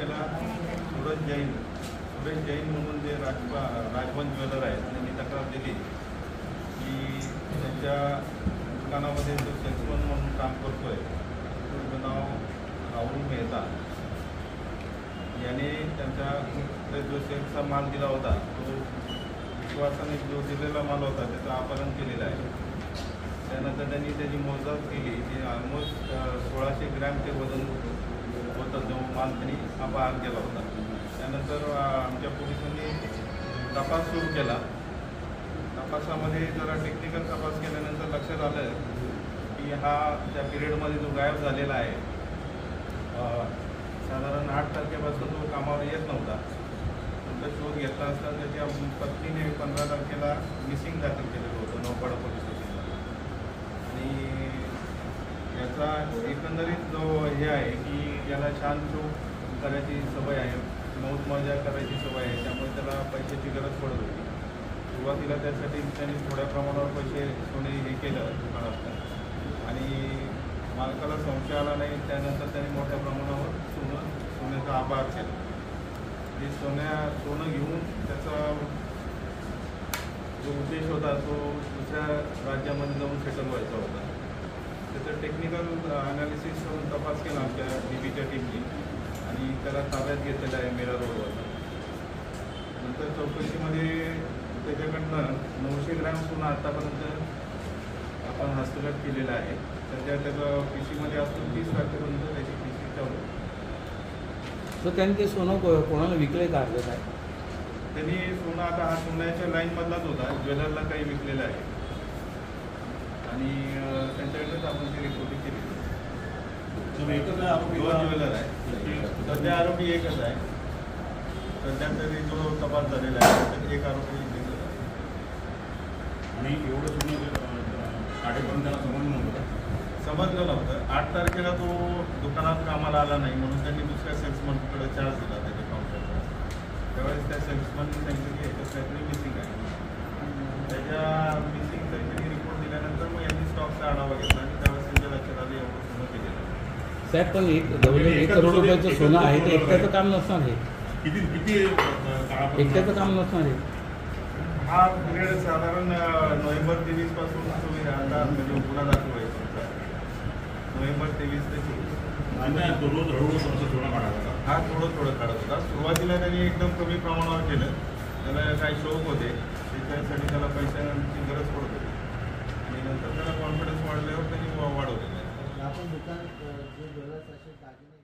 तारखेला सुरेश जैन म्हणून जे राजवन ज्वेलर आहेत त्यांनी तक्रार दिली की त्यांच्या दुकानामध्ये जो सेल्समन म्हणून काम करतोय त्याचं नाव राहुल मेहता याने त्यांच्या जो सेल्सचा माल दिला होता तो विश्वासाने जो दिलेला माल होता त्याचं अपहरण केलेलं आहे. त्यानंतर त्यांनी त्याची मोजदाद केली की ऑलमोस्ट 1600 ग्रॅम ते वजन होतं जो माल त्यांनी अपहार केला होता. त्यानंतर आमच्या पोलिसांनी तपास सुरू केला. तपासामध्ये जरा टेक्निकल तपास केल्यानंतर लक्षात आलं की हा त्या पिरियडमध्ये जो गायब झालेला आहे साधारण 8 तारखेपासून तो कामावर येत नव्हता. नंतर शोध घेतला असता त्याच्या पत्नीने 15 तारखेला मिसिंग दाखल केलेलं होतं नौपाडा पोलीस स्टेशनला. आणि याचा एकंदरीत जो हे आहे की याला छान चूक करायची सवय आहे, मौज मजा करायची सवय आहे, त्यामुळे त्याला पैशाची गरज पडत होती. सुरुवातीला त्यासाठी त्यांनी थोड्या प्रमाणावर पैसे सोने हे केलं दुकानात आणि मालकाला संशय आला नाही. त्यानंतर त्यांनी मोठ्या प्रमाणावर सोन्याचा अपहार केला. हे सोनं घेऊन त्याचा जो उद्देश होता तो दुसऱ्या राज्यामध्ये जाऊन सेटल व्हायचा होता. त्याचं टेक्निकल अनालिसिस करून तपास केला आमच्या DBच्या टीमनी आणि त्याला ताब्यात घेतलेलं आहे मीरा रोडवर. नंतर चौकशीमध्ये त्याच्याकडनं 900 ग्रॅम सोनं आतापर्यंत आपण हस्तगत केलेलं आहे. सध्या त्याचं PCमध्ये असून 30 तारखेपर्यंत त्याची PC चालू आहे. तर त्यांनी ते सोनं कोणाला विकले का काय? त्यांनी सोनं आता हा सोन्याच्या लाईनमधलाच होता, ज्वेलरला काही विकलेलं आहे आणि त्यांच्याकडेच आपण ती रिपोर्टिंग केली. ज्वेलर आहे सध्या आरोपी एकच आहे. सध्या तरी जो तपास झालेला आहे त्यात एक आरोपी दिसत आहे. आणि एवढं सोनं काढेपर्यंत त्याला समजलं नव्हतं. 8 तारखेला तो दुकानात कामाला आला नाही म्हणून त्यांनी दुसऱ्या सेल्समनकडे चार्ज दिला त्याच्या काउंटरला. त्यावेळेस त्या सेल्समनने सांगितलं की याच्यात काहीतरी मिसिंग आहे. त्याच्या मिसिंग काहीतरी रिपोर्ट दिल्यानंतर मग यांनी स्टॉकचा आढावा घेतला आणि त्यावेळेस त्यांच्या लक्षात आलं एवढं सोनं केलेलं आहे. साहेब पण 1 करोड रुपयाचं सोनं आहे ते एकट्याचं काम नसणार आहे. किती एकट्याचं काम नसणार आहे. हा पिरियड साधारण नोव्हेंबर 23 पासून आता म्हणजे गुन्हा दाखल व्हायचा. नोव्हेंबर 23 ते 24 तो रोज हळूहळू सोनं काढायचा. हा थोडं काढत होता. सुरुवातीला त्यांनी एकदम कमी प्रमाणावर केलं. त्याला काही शौक होते त्याच्यासाठी त्याला पैशांची गरज पडत होती आणि नंतर त्याला कॉन्फिडन्स वाढल्यावर त्यांनी वाढवलेलं आहे. आपण दुकान जे ज्वेलर्स असे दागिने